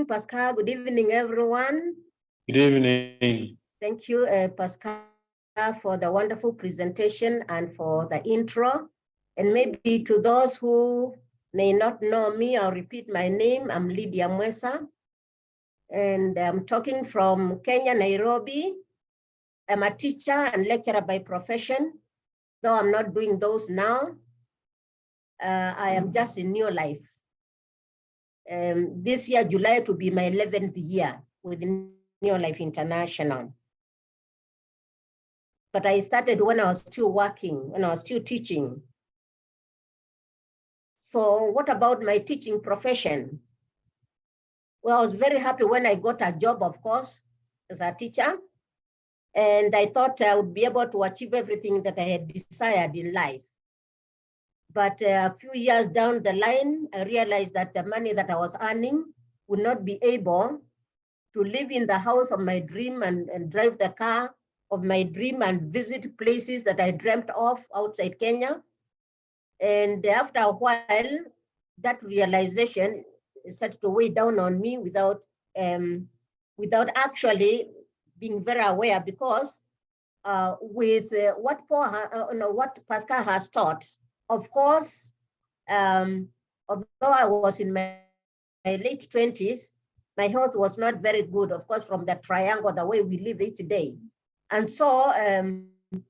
evening, Pascal. Good evening, everyone. Good evening. Thank you, Pascal, for the wonderful presentation and for the intro. And maybe to those who may not know me, I'll repeat my name. I'm Lydia Mwasa, and I'm talking from Kenya, Nairobi. I'm a teacher and lecturer by profession, though I'm not doing those now. I am just in Neolife. This year, July, to be my 11th year with Neolife International. But I started when I was still working, when I was still teaching. So what about my teaching profession? Well, I was very happy when I got a job, of course, as a teacher. And I thought I would be able to achieve everything that I had desired in life. But a few years down the line, I realized that the money that I was earning would not be able to live in the house of my dream and drive the car of my dream and visit places that I dreamt of outside Kenya. And after a while, that realization started to weigh down on me without actually being very aware, because with what Pascal has taught, of course, although I was in my late 20s, my health was not very good, of course, from the triangle, the way we live each day. And so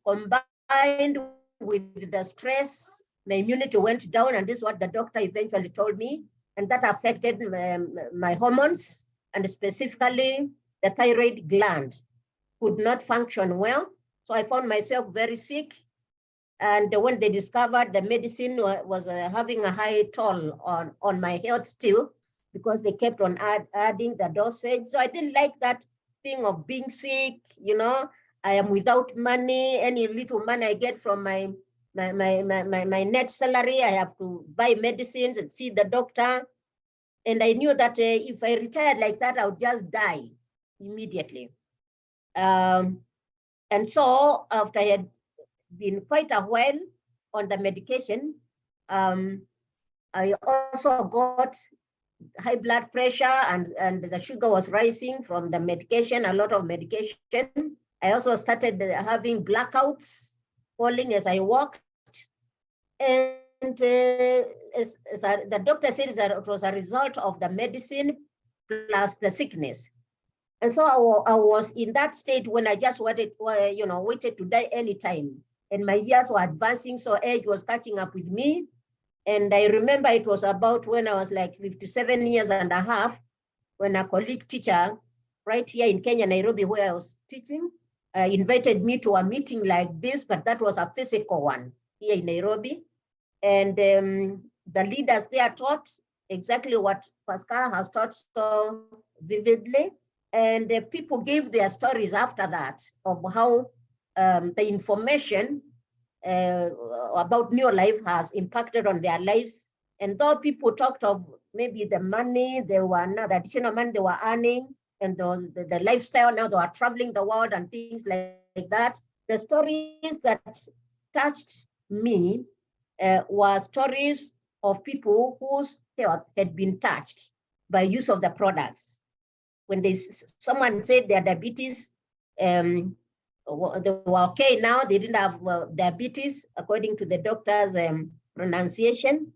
combined with the stress, my immunity went down, and this is what the doctor eventually told me. And that affected my hormones, and specifically the thyroid gland could not function well. So I found myself very sick. And when they discovered the medicine was having a high toll on my health still, because they kept on adding the dosage. So I didn't like that thing of being sick, you know. I am without money. Any little money I get from my net salary, I have to buy medicines and see the doctor. And I knew that if I retired like that, I would just die immediately. And so after I had been quite a while on the medication, I also got high blood pressure, and the sugar was rising from the medication, a lot of medication. I also started having blackouts, falling as I walked. And the doctor said that it was a result of the medicine plus the sickness. And so I was in that state when I just waited to die anytime. And my years were advancing, so age was catching up with me. And I remember it was about when I was like 57 years and a half, when a colleague teacher right here in Kenya, Nairobi, where I was teaching, invited me to a meeting like this, but that was a physical one here in Nairobi. And the leaders there taught exactly what Pascal has taught so vividly. And people gave their stories after that of how the information about Neolife has impacted on their lives. And though people talked of maybe the money, the additional money they were earning, and the lifestyle, now they are traveling the world and things like that, the stories that touched me were stories of people whose health had been touched by use of the products. When someone said their diabetes, they were okay now, they didn't have diabetes according to the doctor's pronunciation.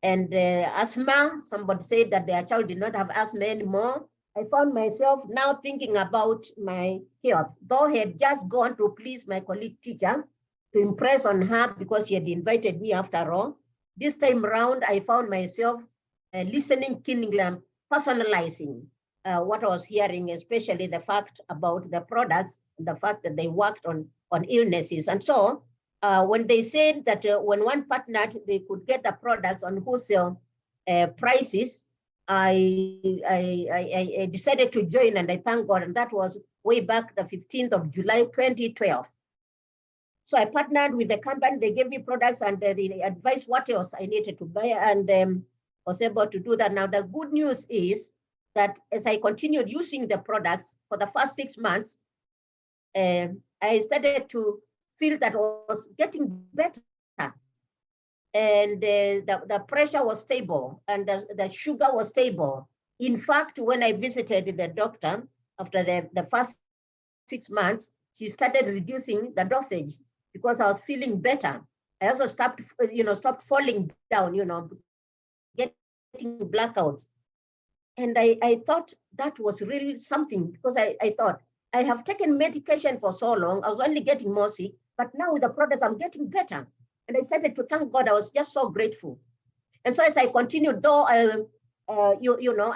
And asthma, somebody said that their child did not have asthma anymore. I found myself now thinking about my health, though I had just gone to please my colleague teacher to impress on her because she had invited me after all. This time around, I found myself listening keenly and personalizing what I was hearing, especially the fact about the products, the fact that they worked on illnesses. And so when they said that when one partnered, they could get the products on wholesale prices, I decided to join, and I thank God. And that was way back the 15th of July, 2012. So I partnered with the company, they gave me products, and they advised what else I needed to buy, and was able to do that. Now, the good news is that as I continued using the products for the first 6 months, I started to feel that I was getting better. And the pressure was stable, and the sugar was stable, In fact, when I visited the doctor after the first 6 months, she started reducing the dosage because I was feeling better. I also stopped falling down, getting blackouts. And I thought that was really something, because I thought, I have taken medication for so long. I was only getting more sick, but now with the products, I'm getting better. And I started to thank God. I was just so grateful. And so as I continued, though I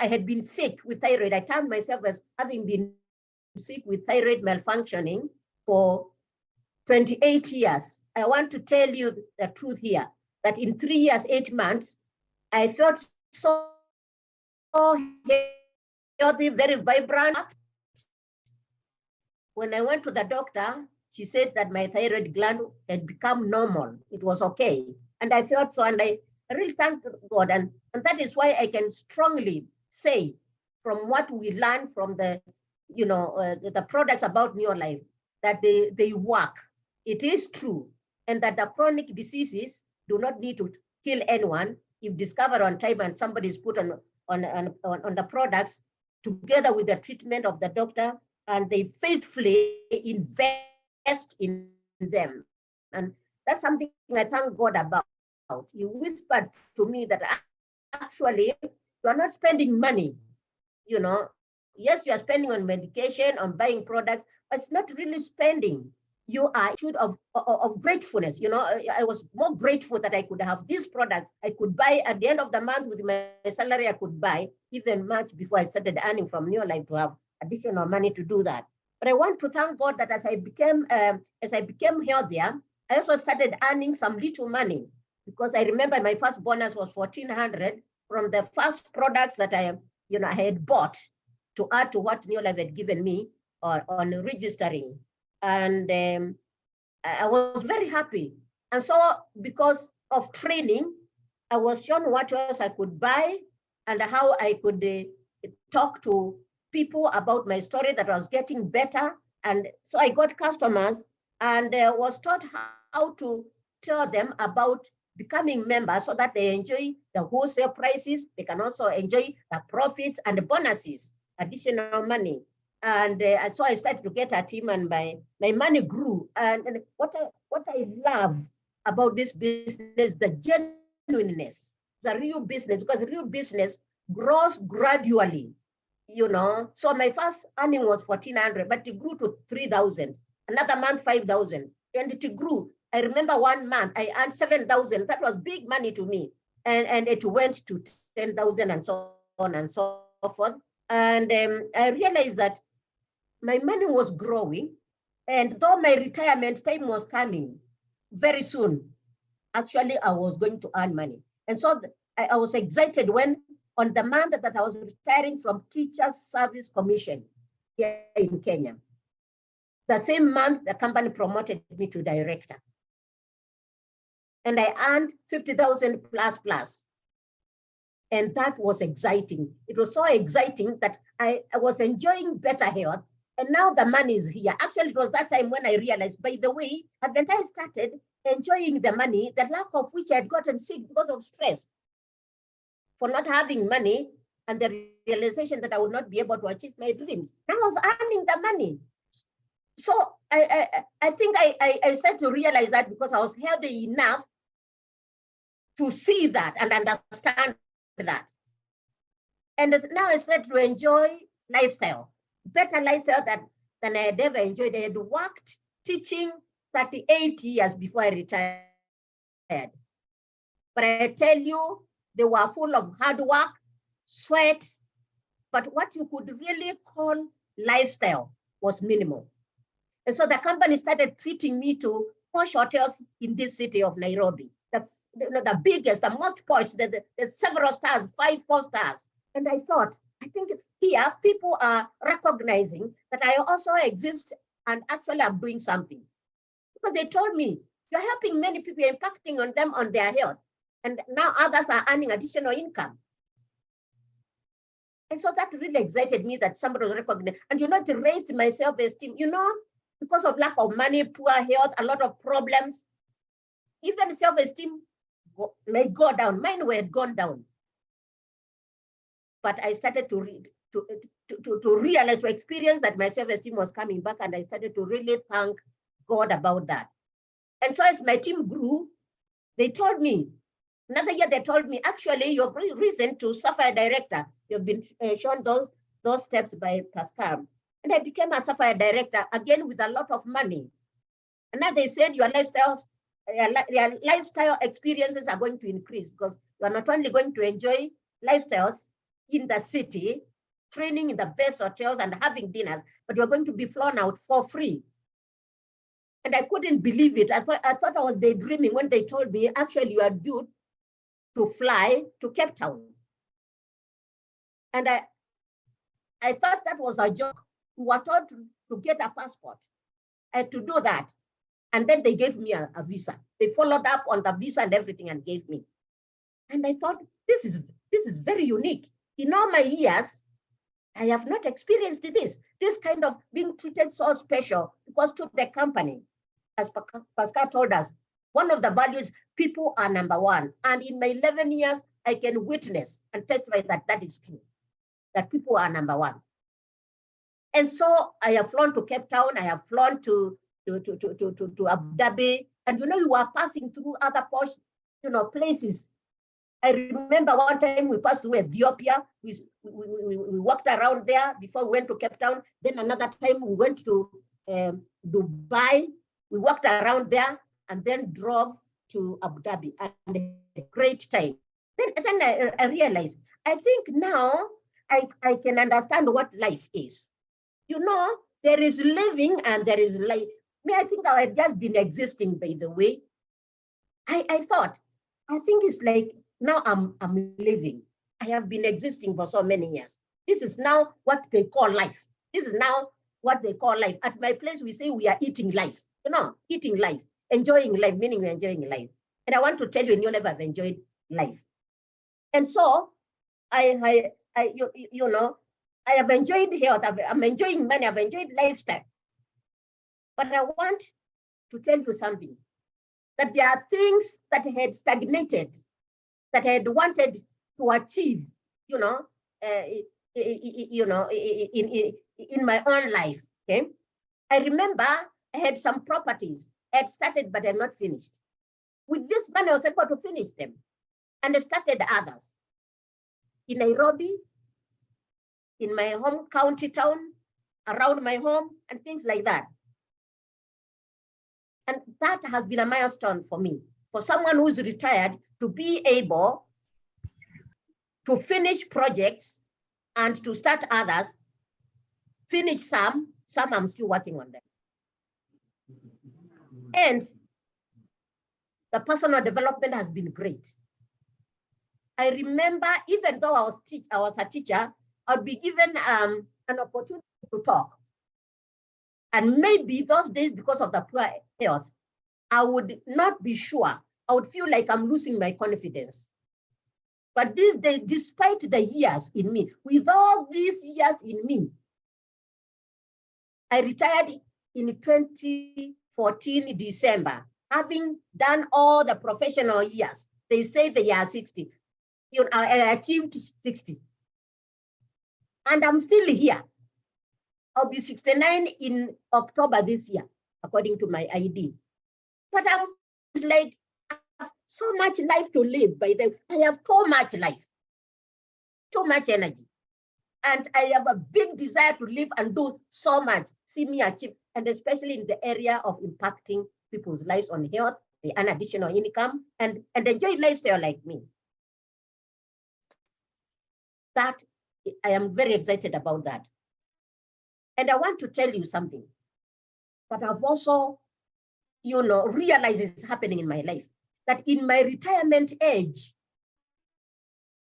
had been sick with thyroid, I termed myself as having been sick with thyroid malfunctioning for 28 years. I want to tell you the truth here, that in 3 years, 8 months, I felt so healthy, very vibrant. When I went to the doctor, she said that my thyroid gland had become normal. It was okay. And I felt so, and I really thank God. And that is why I can strongly say, from what we learned from the products about Neolife, that they work. It is true. And that the chronic diseases do not need to kill anyone if discovered on time and somebody is put on the products together with the treatment of the doctor, and they faithfully invest in them. And that's something I thank God about. You whispered to me that actually you are not spending money. Yes, you are spending on medication, on buying products, but it's not really spending. You are attitude of gratefulness. I was more grateful that I could have these products. I could buy at the end of the month with my salary. I could buy even much before I started earning from Neolife to have additional money to do that. But I want to thank God that as I became healthier, I also started earning some little money, because I remember my first bonus was 1,400 from the first products that I had bought to add to what Neolife had given me on registering. And I was very happy. And so because of training, I was shown what else I could buy and how I could talk to people about my story that was getting better. And so I got customers and was taught how to tell them about becoming members so that they enjoy the wholesale prices. They can also enjoy the profits and the bonuses, additional money. And so I started to get a team, and my money grew. And what I love about this business, the genuineness, the real business, because real business grows gradually. So my first earning was 1,400, but it grew to 3,000. Another month, 5,000, and it grew. I remember one month I earned 7,000. That was big money to me, and it went to 10,000, and so on and so forth. And I realized that my money was growing, and though my retirement time was coming very soon, actually I was going to earn money. And so I was excited when, on the month that I was retiring from Teachers Service Commission here in Kenya, the same month the company promoted me to director. And I earned 50,000 plus. And that was exciting. It was so exciting that I was enjoying better health. And now the money is here. Actually, it was that time when I realized, by the way, at the time I started enjoying the money, the lack of which I had gotten sick because of stress, for not having money, and the realization that I would not be able to achieve my dreams. Now I was earning the money. So I think I started to realize that because I was healthy enough to see that and understand that. And now I started to enjoy lifestyle, better lifestyle than I had ever enjoyed. I had worked teaching 38 years before I retired. But I tell you, they were full of hard work, sweat, but what you could really call lifestyle was minimal. And so the company started treating me to posh hotels in this city of Nairobi. The biggest, the most posh, there's several stars, 5, 4 stars. And I thought, I think here people are recognizing that I also exist and actually I'm doing something. Because they told me, you're helping many people, impacting on them, on their health. And now others are earning additional income. And so that really excited me that somebody was recognized. And it raised my self-esteem, because of lack of money, poor health, a lot of problems. Even self-esteem may go down. Mine had gone down. but I started to realize, to experience that my self-esteem was coming back, and I started to really thank God about that. And so as my team grew, they told me, another year they told me, actually, you have reason to Sapphire Director. You've been shown those steps by Pascal. And I became a Sapphire Director, again with a lot of money. And now they said your lifestyle experiences are going to increase, because you are not only going to enjoy lifestyles in the city, training in the best hotels and having dinners, but you're going to be flown out for free. And I couldn't believe it. I thought I was daydreaming when they told me, actually, you are due to fly to Cape Town. And I thought that was a joke. We were told to get a passport. I had to do that. And then they gave me a visa. They followed up on the visa and everything and gave me. And I thought, this is very unique. In all my years, I have not experienced this kind of being treated so special, because to the company, as Pascal told us, one of the values, people are number one. And in my 11 years, I can witness and testify that that is true, that people are number one. And so I have flown to Cape Town, I have flown to Abu Dhabi, and you are passing through other posh, places. I remember one time we passed through Ethiopia. We walked around there before we went to Cape Town. Then another time we went to Dubai. We walked around there and then drove to Abu Dhabi, and a great time. Then I realized, I think now I can understand what life is. There is living and there is life. I think I had just been existing, by the way. I think it's like, now I'm living. I have been existing for so many years. This is now what they call life. This is now what they call life. At my place, we say we are eating life. Eating life, enjoying life, meaning we're enjoying life. And I want to tell you, in Neolife, I've enjoyed life. And so I have enjoyed health. I'm enjoying money. I've enjoyed lifestyle. But I want to tell you something, that there are things that had stagnated, that I had wanted to achieve, in my own life. Okay, I remember I had some properties I had started, but I had not finished. With this money, I was able to finish them, and I started others in Nairobi, in my home county town, around my home, and things like that. And that has been a milestone for me, for someone who's retired, to be able to finish projects and to start others, finish some I'm still working on them. And the personal development has been great. I remember, even though I was a teacher, I'd be given an opportunity to talk. And maybe those days, because of the poor health, I would not be sure. I would feel like I'm losing my confidence. But these days, despite the years in me, with all these years in me, I retired in 2014 December, having done all the professional years. They say they are 60. I achieved 60. And I'm still here. I'll be 69 in October this year, according to my ID. But it's like, I have so much life to live. I have too much life, too much energy. And I have a big desire to live and do so much, see me achieve, and especially in the area of impacting people's lives on health, an additional income, and enjoy lifestyle like me. That, I am very excited about that. And I want to tell you something that I've also, realized is happening in my life, that in my retirement age,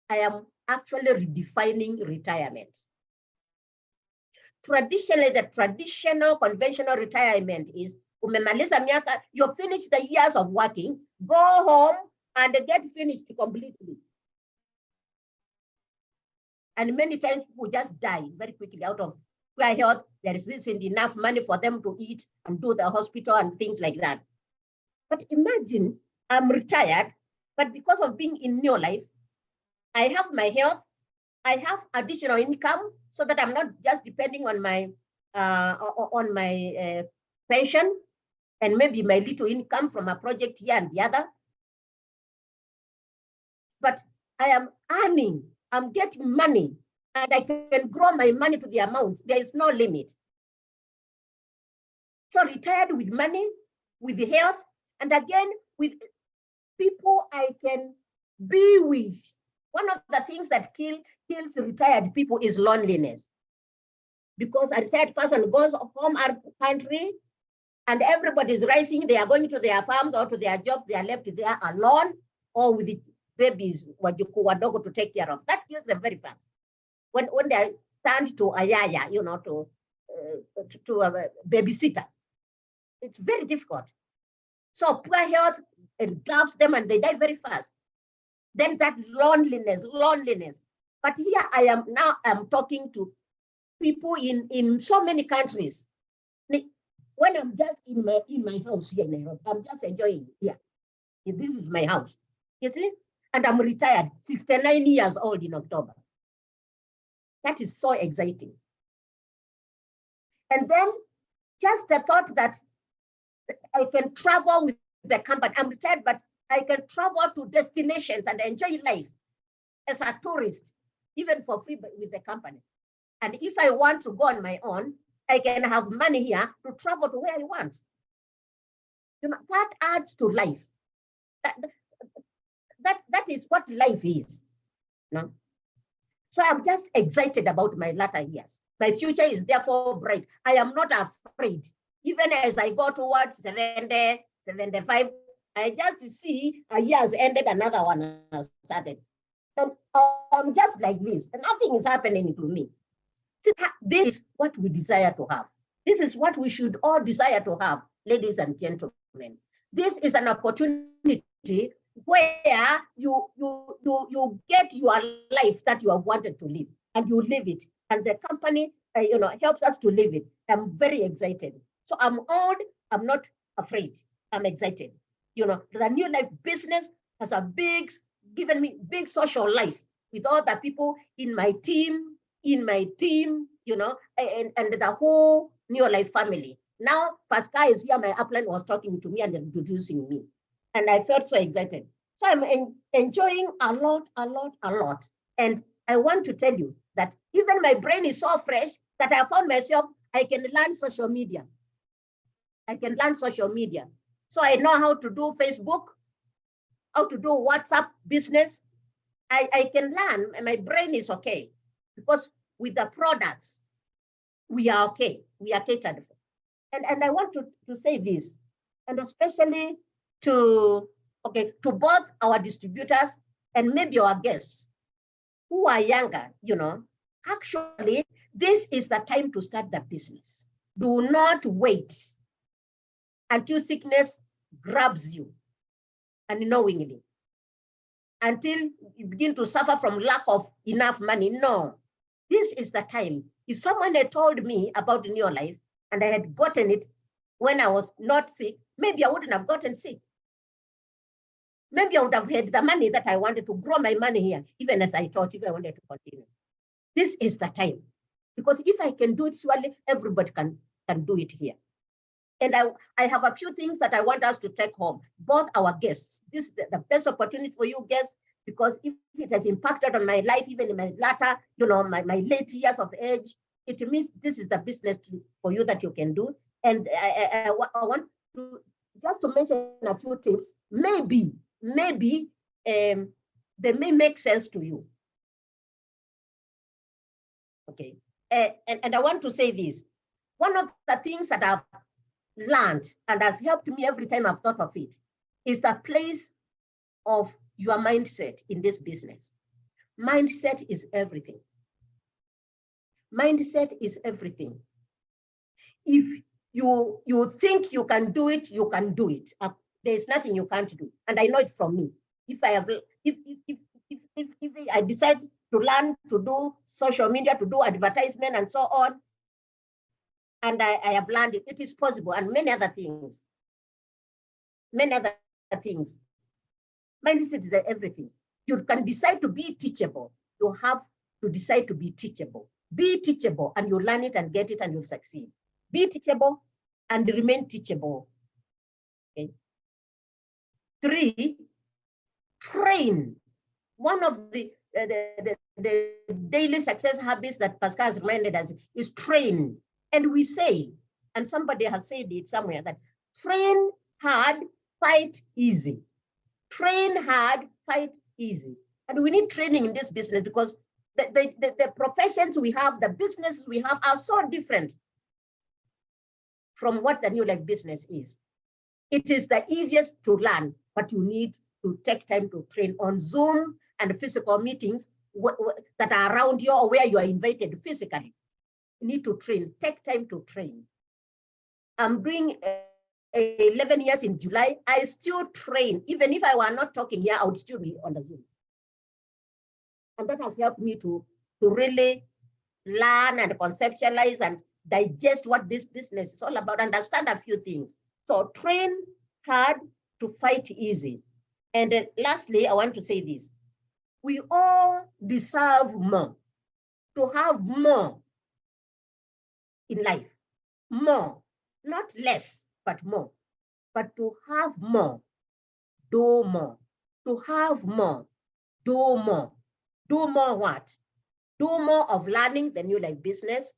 I am actually redefining retirement. Traditionally, the traditional conventional retirement is, umemaliza miaka, you finish the years of working, go home and get finished completely. And many times people just die very quickly out of poor health. There isn't enough money for them to eat and do the hospital and things like that. But imagine I'm retired, but because of being in Neolife, I have my health, I have additional income so that I'm not just depending on my pension and maybe my little income from a project here and the other. But I am earning, I'm getting money, and I can grow my money to the amount. There is no limit. So retired with money, with health, and again, with people I can be with. One of the things that kills retired people is loneliness. Because a retired person goes home our country and everybody's rising, they are going to their farms or to their jobs, they are left there alone or with the babies, wadogo to take care of. That kills them very fast. When they are turned to a yaya, to a babysitter, it's very difficult. So poor health engulfs them and they die very fast. Then that loneliness. But here I'm talking to people in so many countries. When I'm just in my house here in Nairobi, I'm just enjoying here. This is my house, you see? And I'm retired, 69 years old in October. That is so exciting. And then just the thought that I can travel with the company. I'm retired, but I can travel to destinations and enjoy life as a tourist, even for free with the company. And if I want to go on my own, I can have money here to travel to where I want. That adds to life. That is what life is. No? So I'm just excited about my latter years. My future is therefore bright. I am not afraid. Even as I go towards 70, 75, I just see a year has ended, another one has started. And I'm just like this. And nothing is happening to me. This is what we desire to have. This is what we should all desire to have, ladies and gentlemen. This is an opportunity where you get your life that you have wanted to live, and you live it. And the company, helps us to live it. I'm very excited. So I'm old. I'm not afraid. I'm excited. The Neolife business has given me big social life with all the people in my team, and the whole Neolife family. Now, Pascal is here, my upline was talking to me and introducing me. And I felt so excited. So I'm enjoying a lot. And I want to tell you that even my brain is so fresh that I found myself, I can learn social media. So I know how to do Facebook, how to do WhatsApp business. I can learn, and my brain is okay. Because with the products, we are okay. We are catered for. And I want to say this, and especially to both our distributors and maybe our guests who are younger, actually, this is the time to start the business. Do not wait until sickness grabs you unknowingly, until you begin to suffer from lack of enough money. No, this is the time. If someone had told me about Neolife and I had gotten it when I was not sick, maybe I wouldn't have gotten sick. Maybe I would have had the money that I wanted to grow my money here, even as I thought, if I wanted to continue. This is the time. Because if I can do it, surely everybody can do it here. And I have a few things that I want us to take home, both our guests. This is the best opportunity for you guests, because if it has impacted on my life, even in my latter, my late years of age, it means this is the business for you that you can do. And I want to just to mention a few tips. Maybe they may make sense to you. Okay. And I want to say this. One of the things that I've learned and has helped me every time I've thought of it is the place of your mindset in this business. Mindset is everything. Mindset is everything. If you think you can do it, you can do it. There's nothing you can't do. And I know it from me. If I decide to learn to do social media, to do advertisement and so on, and I have learned it, it is possible, and many other things. Mindset is everything. You can decide to be teachable. You have to decide to be teachable. Be teachable and you'll learn it and get it and you'll succeed. Be teachable and remain teachable. Okay. 3, train. One of the daily success habits that Pascal has reminded us is train. And we say, and somebody has said it somewhere, that train hard, fight easy. Train hard, fight easy. And we need training in this business because the professions we have, the businesses we have are so different from what the Neolife business is. It is the easiest to learn, but you need to take time to train on Zoom and physical meetings that are around you or where you are invited physically. You need to train, take time to train. I'm doing 11 years in July, I still train. Even if I were not talking here, I would still be on the Zoom. And that has helped me to really learn and conceptualize and digest what this business is all about, understand a few things. So train hard to fight easy. And lastly, I want to say this. We all deserve more, to have more in life. More, not less, but more. But to have more, do more. To have more, do more. Do more what? Do more of learning the Neolife business.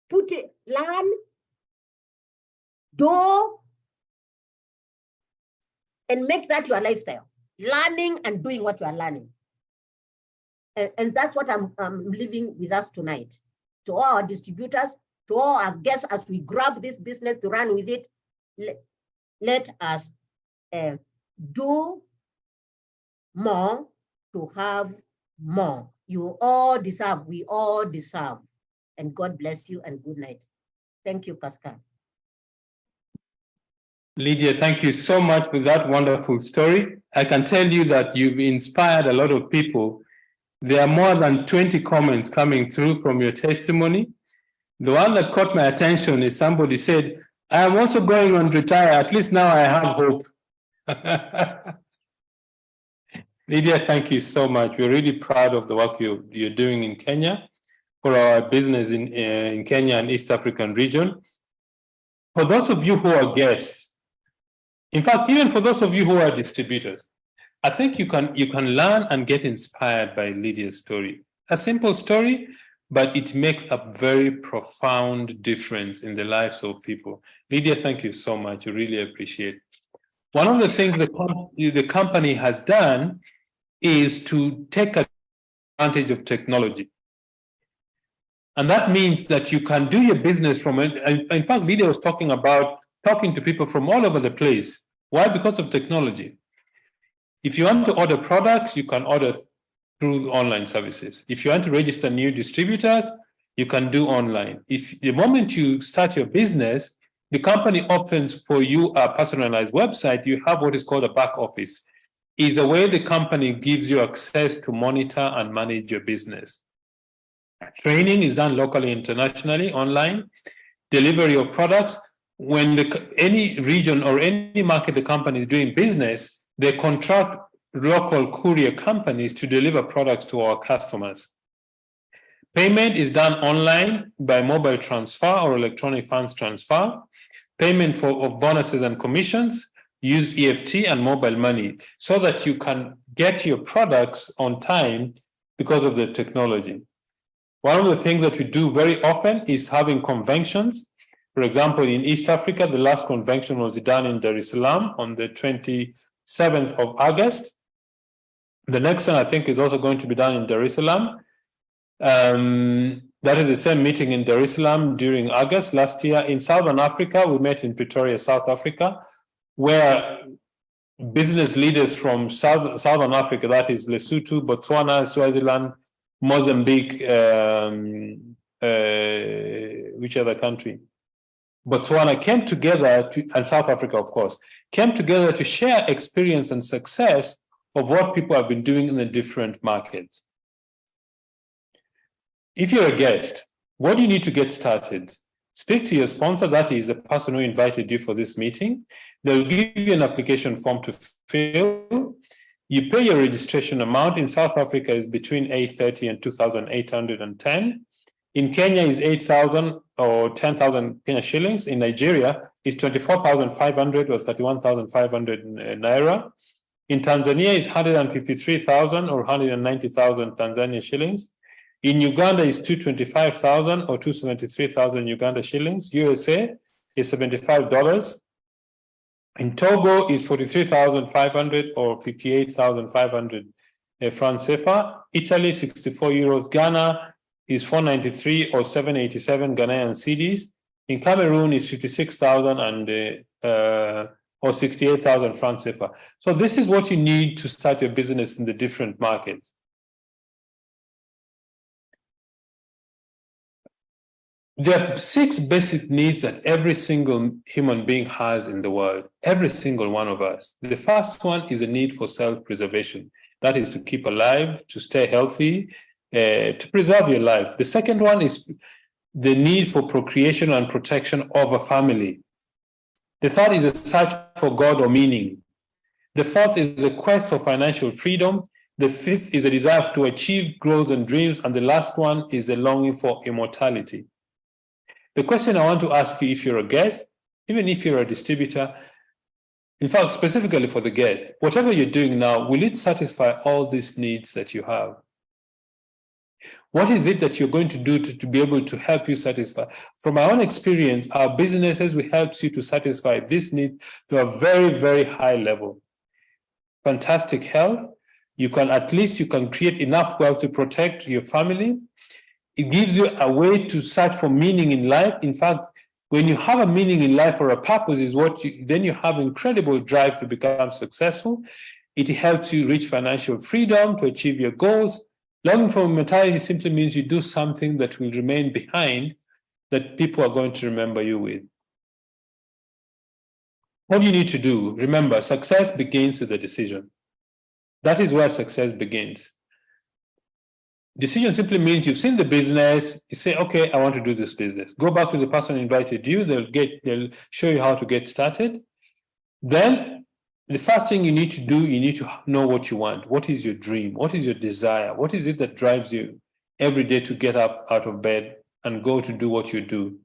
Put it, learn, do, and make that your lifestyle. Learning and doing what you are learning. And that's what I'm leaving with us tonight. To all our distributors, to all our guests, as we grab this business to run with it, let us do more to have more. You all deserve, we all deserve. And God bless you and good night. Thank you, Pascal. Lydia, thank you so much for that wonderful story. I can tell you that you've inspired a lot of people. There are more than 20 comments coming through from your testimony. The one that caught my attention is somebody said, I am also going on retire. At least now I have hope. Lydia, thank you so much. We're really proud of the work you're doing in Kenya for our business in Kenya and East African region. For those of you who are guests, in fact, even for those of you who are distributors, I think you can learn and get inspired by Lydia's story. A simple story, but it makes a very profound difference in the lives of people. Lydia, thank you so much. I really appreciate it. One of the things the company has done is to take advantage of technology. And that means that you can do your business from it. In fact, Lydia was talking about talking to people from all over the place. Why? Because of technology. If you want to order products, you can order through online services. If you want to register new distributors, you can do online. If the moment you start your business, the company opens for you a personalized website, you have what is called a back office. Is a way the company gives you access to monitor and manage your business. Training is done locally, internationally, online. Delivery of products. When any region or any market the company is doing business, they contract local courier companies to deliver products to our customers. Payment is done online by mobile transfer or electronic funds transfer. Payment of bonuses and commissions, use EFT and mobile money so that you can get your products on time because of the technology. One of the things that we do very often is having conventions. For example, in East Africa, the last convention was done in Dar es Salaam on the 27th of August. The next one, I think, is also going to be done in Dar es Salaam. That is the same meeting in Dar es Salaam during August last year. In Southern Africa, we met in Pretoria, South Africa, where business leaders from Southern Africa, that is Lesotho, Botswana, Swaziland, Mozambique, which other country? Botswana came together, and South Africa, of course, came together to share experience and success of what people have been doing in the different markets. If you're a guest, what do you need to get started? Speak to your sponsor, that is the person who invited you for this meeting. They'll give you an application form to fill. You pay your registration amount. In South Africa is between 830 and 2,810. In Kenya is 8,000 or 10,000 Kenya shillings. In Nigeria is 24,500 or 31,500 naira. In Tanzania is 153,000 or 190,000 Tanzania shillings. In Uganda is 225,000 or 273,000 Uganda shillings. USA is $75. In Togo is 43,500 or 58,500 francs CFA. Italy 64 euros. Ghana is 493 or 787 Ghanaian cedis. In Cameroon is 56,000 and or 68,000 francs CFA. So this is what you need to start your business in the different markets. There are 6 basic needs that every single human being has in the world, every single one of us. The first one is a need for self-preservation. That is to keep alive, to stay healthy, to preserve your life. The second one is the need for procreation and protection of a family. The third is a search for God or meaning. The fourth is a quest for financial freedom. The fifth is a desire to achieve goals and dreams. And the last one is the longing for immortality. The question I want to ask you, if you're a guest, even if you're a distributor, in fact, specifically for the guest, whatever you're doing now, will it satisfy all these needs that you have? What is it that you're going to do to be able to help you satisfy? From my own experience, our businesses will help you to satisfy this need to a very, very high level. Fantastic health. You can create enough wealth to protect your family. It gives you a way to search for meaning in life. In fact, when you have a meaning in life or a purpose, then you have incredible drive to become successful. It helps you reach financial freedom, to achieve your goals. Longing for immortality simply means you do something that will remain behind, that people are going to remember you with. What do you need to do? Remember, success begins with a decision. That is where success begins. Decision simply means you've seen the business, you say, okay, I want to do this business. Go back to the person who invited you, they'll show you how to get started. Then the first thing you need to do, you need to know what you want. What is your dream? What is your desire? What is it that drives you every day to get up out of bed and go to do what you do?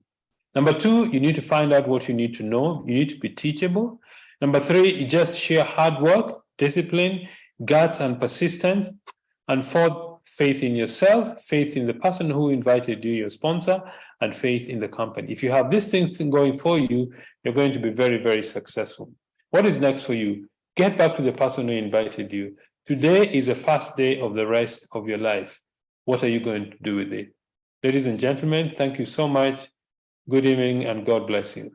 Number 2, you need to find out what you need to know. You need to be teachable. Number 3, you just share hard work, discipline, guts, and persistence. And 4th, faith in yourself, faith in the person who invited you, your sponsor, and faith in the company. If you have these things going for you, you're going to be very, very successful. What is next for you? Get back to the person who invited you. Today is the first day of the rest of your life. What are you going to do with it? Ladies and gentlemen, thank you so much. Good evening and God bless you.